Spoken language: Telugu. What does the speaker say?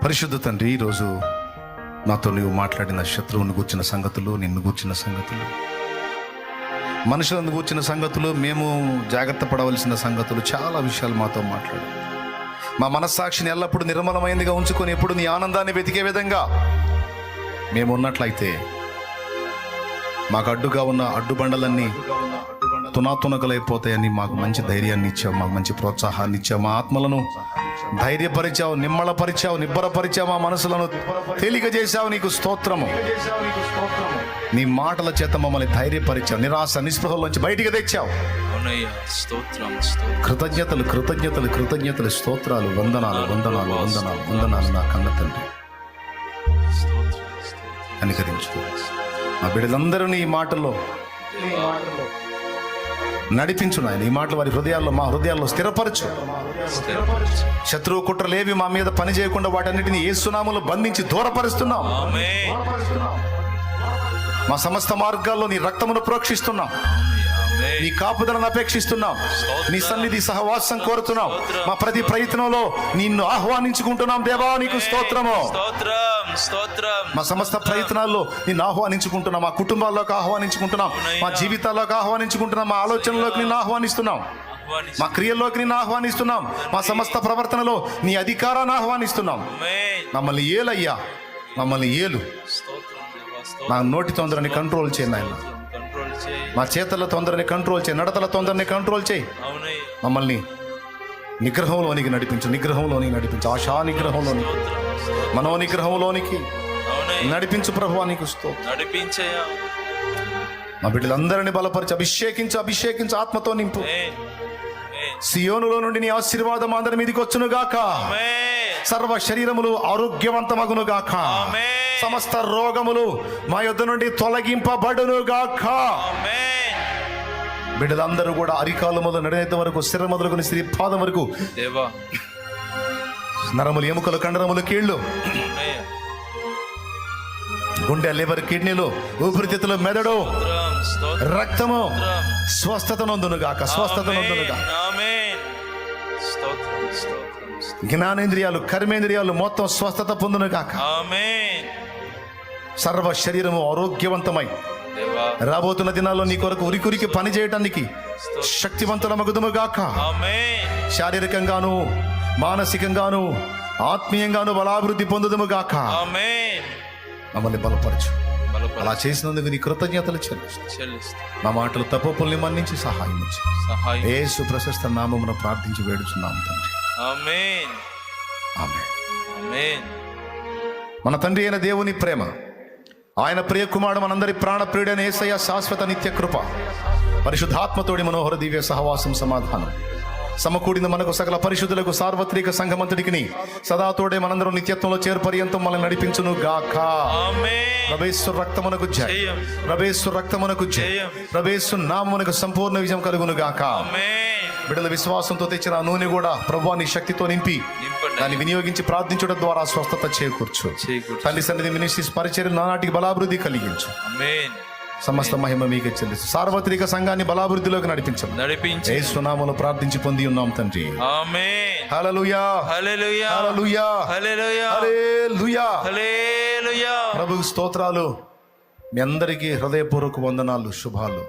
పరిశుద్ధ తండ్రి, ఈరోజు నాతో నీవు మాట్లాడిన శత్రువుని గూర్చిన సంగతులు, నిన్ను గూర్చిన సంగతులు, మనుషులను గూర్చిన సంగతులు, మేము జాగ్రత్త పడవలసిన సంగతులు, చాలా విషయాలు మాతో మాట్లాడు. మా మనస్సాక్షిని ఎల్లప్పుడూ నిర్మలమైనదిగా ఉంచుకొని ఎప్పుడు నీ ఆనందాన్ని వెతికే విధంగా మేము ఉన్నట్లయితే మాకు అడ్డుగా ఉన్న అడ్డుబండలన్నీ తునాతునకలైపోతాయని మాకు మంచి ధైర్యాన్ని ఇచ్చావు, మాకు మంచి ప్రోత్సాహాన్ని ఇచ్చావు. మా ఆత్మలను ధైర్యపరిచావు, నిమ్మళపరిచావు, నిబ్బరపరిచావు, మా మనసులను తేలిక చేశావు. నీకు స్తోత్రము. నీ మాటల చేత మమ్మల్ని ధైర్యపరిచావు, నిరాశ నిస్పృహలోంచి బయటికి తెచ్చావు. కృతజ్ఞతలు కృతజ్ఞతలు కృతజ్ఞతలు, స్తోత్రాలు, వందనాలు వందనాలు వందనాలు వందనాలు. నా కన్న తండ్రి, కనికరించు. మా బిడ్డలందరూ ఈ మాటల్లో నడిపించు నాయన. ఈ మాటలు వారి హృదయాల్లో, మా హృదయాల్లో స్థిరపరచు. శత్రువు కుట్రలేవి మా మీద పని చేయకుండా వాటన్నిటిని యేసు నామములో బంధించి దూరపరుస్తున్నాం. మా సమస్త మార్గాల్లో నీ రక్తమును ప్రోక్షిస్తున్నాం, నీ కాపుదలను అపేక్షిస్తున్నాం, నీ సన్నిధి సహవాసం కోరుతున్నాం. మా ప్రతి ప్రయత్నంలో నిన్ను ఆహ్వానించుకుంటున్నాం. దేవా, నీకు స్తోత్రము. మా సమస్త ప్రయత్నాల్లో నిన్ను ఆహ్వానించుకుంటున్నాం, మా కుటుంబాల్లోకి ఆహ్వానించుకుంటున్నాం, మా జీవితాల్లోకి ఆహ్వానించుకుంటున్నాం, మా ఆలోచనలోకి నిన్ను ఆహ్వానిస్తున్నాం, మా క్రియల్లోకి నిన్ను ఆహ్వానిస్తున్నాం, మా సమస్త ప్రవర్తనలో నీ అధికారాన్ని ఆహ్వానిస్తున్నాం. మమ్మల్ని ఏలయ్యా, మమ్మల్ని ఏలు. నా నోటి తొందరని కంట్రోల్ చేయండి ఆయన. మా చేతుల తొందరని కంట్రోల్ చేయి, నడతల తొందరని కంట్రోల్ చేయి. మమ్మల్ని నిగ్రహంలోనికి నడిపించు, నిగ్రహంలోనికి నడిపించు, ఆశా నిగ్రహంలోనికి, మనో నిగ్రహంలోనికి నడిపించు. ప్రభువా, నీకు స్తోత్రం. మా బిడ్డలందరినీ బలపరిచి అభిషేకించు, అభిషేకించు, ఆత్మతో నింపు. సియోనులో నుండి నీ ఆశీర్వాదం అందరి మీదకి వచ్చును గాక. సర్వ శరీరములు ఆరోగ్యవంతమగును గాక. సమస్త రోగములు మా యొద్ద నుండి తొలగింపబడును గాక. బిడ్డలందరూ కూడా అరికాలు మొదలు నడినేత వరకు, శిర మొదలుకొని శ్రీ పాదం వరకు, నరములు, ఎముకలు, కండరములు, కీళ్ళు, గుండె, లివర్, కిడ్నీలు, ఊపిరితిత్తులు, మెదడు, రక్తము స్వస్థత నొందునుగాక, స్వస్థత నొందునుగాక. జ్ఞానేంద్రియాలు, కర్మేంద్రియాలు మొత్తం స్వస్థత పొందునుగాక. సర్వ శరీరము ఆరోగ్యవంతమై రాబోతున్న దినాల్లో నీ కొరకు ఉరికురికి పని చేయటానికి శక్తివంతుల మగుదుముగాక. శారీరకంగాను, మానసికంగాను, ఆత్మీయంగాను బలాభివృద్ధి పొందుదుముగాక. మమ్మల్ని బలపరచు. అలా చేసినందుకు నీ కృతజ్ఞతలు చెల్లిస్తూ మా మాటలు తప్పుల్ని మన్నించి సహాయం ఇచ్చి యేసు ప్రశస్త నామమున ప్రార్థించి వేడుచున్నాము తండ్రి. ఆమేన్. ఆమేన్. మన తండ్రి అయిన దేవుని ప్రేమ, ఆయన ప్రియ కుమారుడు, మనందరి ప్రాణ ప్రియుడైన యేసయ్య శాశ్వత నిత్య కృప, పరిశుద్ధాత్మతోడి మనోహర దివ్య సహవాసం, సమాధానం సమకూడిన మనకు సకల పరిశుద్ధులకు సార్వత్రిక సంఘమంతుడికి సదా తోడే మనందరం నిత్యత్వంలో చేర్పర్యంతం మనల్ని నడిపించును గాక. ప్రభేశ్వర రక్తమునకు జయం, ప్రభేశ్వర రక్తమునకు జయం, ప్రభేశ్వర నామమునకు సంపూర్ణ విజయం కలుగును గాక. బిడ్డల విశ్వాసంతో తెచ్చిన నూనె కూడా ప్రభువా నీ శక్తితో నింపి దాన్ని వినియోగించి ప్రార్థించడం ద్వారా స్వస్థత చేకూర్చు. తల్లి సన్నిధి మినిస్ట్రీస్ పరిచర్య నానాటికి బలాభివృద్ధి కలిగించు. సమస్త మహిమ మీకే చెల్లిస్తూ సార్వత్రిక సంఘాన్ని బలాభివృద్ధిలోకి నడిపించు. యేసు నామములో ప్రార్థించి పొంది ఉన్నాం తండ్రి. ఆమేన్. హల్లెలూయా, హల్లెలూయా, హల్లెలూయా, హల్లెలూయా, హల్లెలూయా, హల్లెలూయా. ప్రభువుకి స్తోత్రాలు. మీ అందరికీ హృదయపూర్వక వందనాలు, శుభాలు.